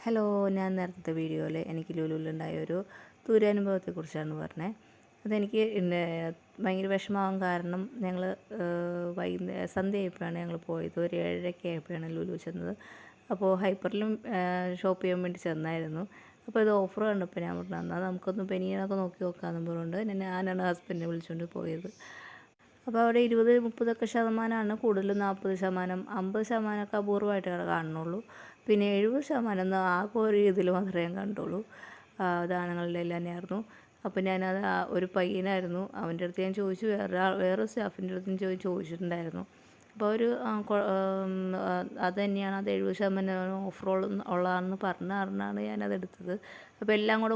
Hello, ഞാൻ നേരത്തെ വീഡിയോയിൽ എനിക്ക് ലുലുവിലുണ്ടായ ഒരു ദുരനുഭവത്തെക്കുറിച്ചാണ് പറഞ്ഞത്. അതെനിക്ക് ഭയങ്കര വിഷമമാകാൻ കാരണം ഞങ്ങൾ സന്ധ്യയായപ്പോഴാണ് ഞങ്ങൾ പോയത്. ഒരു 7:30 ആയപ്പോഴാണ് ലുലു ചെന്നത്. അപ്പോൾ ഹൈപ്പറിലും ഷോപ്പ് ചെയ്യാൻ വേണ്ടി ചെന്നായിരുന്നു. അപ്പോൾ ഇത് ഓഫർ കണ്ടപ്പോൾ ഞാൻ പറഞ്ഞു എന്നാൽ നമുക്കൊന്ന് ബനിയനൊക്കെ നോക്കി നോക്കാമെന്ന് പറഞ്ഞുകൊണ്ട് ഞാനാണ് ഹസ്ബൻഡിനെ വിളിച്ചുകൊണ്ട് പോയത്. അപ്പോൾ അവിടെ 20-30% കൂടുതലും 40%, 50% അപൂർവമായിട്ട് കാണുന്നുള്ളൂ. പിന്നെ 70% ആകെ ഒരു ഇതിൽ മാത്രമേ ഞാൻ കണ്ടുള്ളൂ. അത് ആണുങ്ങളുടെ എല്ലാം തന്നെയായിരുന്നു. അപ്പോൾ ഞാനത് ഒരു പയ്യനായിരുന്നു, അവൻ്റെ അടുത്ത് ഞാൻ ചോദിച്ചു, വേറെ സ്റ്റാഫിൻ്റെ അടുത്തും ചോദിച്ചിട്ടുണ്ടായിരുന്നു. അപ്പോൾ ഒരു അത് തന്നെയാണ്, അത് 70% ഓഫർ ഉള്ളതാണെന്ന് പറഞ്ഞാണ് ഞാനത് എടുത്തത്. അപ്പോൾ എല്ലാം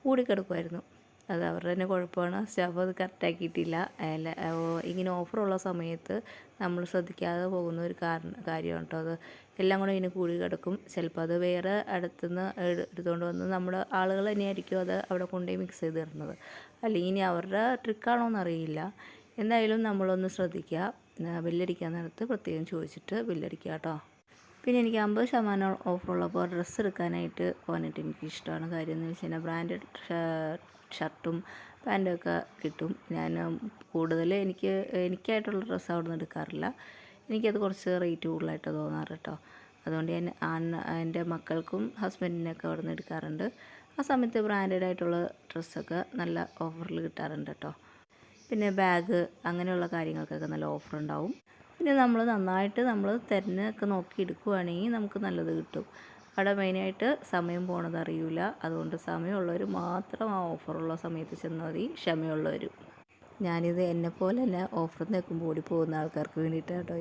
കൂടിക്കിടക്കുമായിരുന്നു. അത് അവരുടെ തന്നെ കുഴപ്പമാണ്, സ്റ്റാഫ് അത് കറക്റ്റാക്കിയിട്ടില്ല. ഇങ്ങനെ ഓഫറുള്ള സമയത്ത് നമ്മൾ ശ്രദ്ധിക്കാതെ പോകുന്ന ഒരു കാര്യമാണ് കേട്ടോ അത്. എല്ലാം കൂടെ ഇങ്ങനെ കൂടി കിടക്കും. ചിലപ്പോൾ അത് വേറെ അടുത്തുനിന്ന് എടുത്തുകൊണ്ട് വന്ന് നമ്മുടെ ആളുകൾ തന്നെയായിരിക്കും അത് അവിടെ കൊണ്ടുപോയി മിക്സ് ചെയ്ത് തരുന്നത്. അല്ലെങ്കിൽ ഇനി അവരുടെ ട്രിക്കാണോ എന്നറിയില്ല. എന്തായാലും നമ്മളൊന്ന് ശ്രദ്ധിക്കുക. ബില്ലടിക്കാൻ നേരത്ത് പ്രത്യേകം ചോദിച്ചിട്ട് ബില്ലടിക്കുക കേട്ടോ. പിന്നെ എനിക്ക് 50% ഓഫറുള്ളപ്പോൾ ഡ്രസ്സ് എടുക്കാനായിട്ട് പോകാനായിട്ട് എനിക്കിഷ്ടമാണ്. കാര്യം എന്ന് വെച്ച് കഴിഞ്ഞാൽ ബ്രാൻഡഡ് ഷർട്ടും പാൻറ്റൊക്കെ കിട്ടും. ഞാൻ കൂടുതൽ എനിക്കായിട്ടുള്ള ഡ്രസ്സ് അവിടെ നിന്ന് എടുക്കാറില്ല. എനിക്കത് കുറച്ച് റേറ്റ് കൂടുതലായിട്ട് തോന്നാറ് കേട്ടോ. അതുകൊണ്ട് ഞാൻ എൻ്റെ മക്കൾക്കും ഹസ്ബൻഡിനൊക്കെ അവിടെ നിന്ന് എടുക്കാറുണ്ട്. ആ സമയത്ത് ബ്രാൻഡഡ് ആയിട്ടുള്ള ഡ്രസ്സൊക്കെ നല്ല ഓഫറിൽ കിട്ടാറുണ്ട് കേട്ടോ. പിന്നെ ബാഗ് അങ്ങനെയുള്ള കാര്യങ്ങൾക്കൊക്കെ നല്ല ഓഫർ ഉണ്ടാവും. പിന്നെ നമ്മൾ നന്നായിട്ട് തിരഞ്ഞൊക്കെ നോക്കി എടുക്കുകയാണെങ്കിൽ നമുക്ക് നല്ലത് കിട്ടും. അവിടെ മെയിനായിട്ട് സമയം പോണത് അറിയില്ല. അതുകൊണ്ട് സമയമുള്ളവർ മാത്രം ആ ഓഫറുള്ള സമയത്ത് ചെന്നാൽ മതി, ക്ഷമയുള്ളവരും. ഞാനിത് എന്നെപ്പോലെ തന്നെ ഓഫർ നിൽക്കുമ്പോൾ ഓടി പോകുന്ന ആൾക്കാർക്ക് വേണ്ടിയിട്ടാണ് കേട്ടോ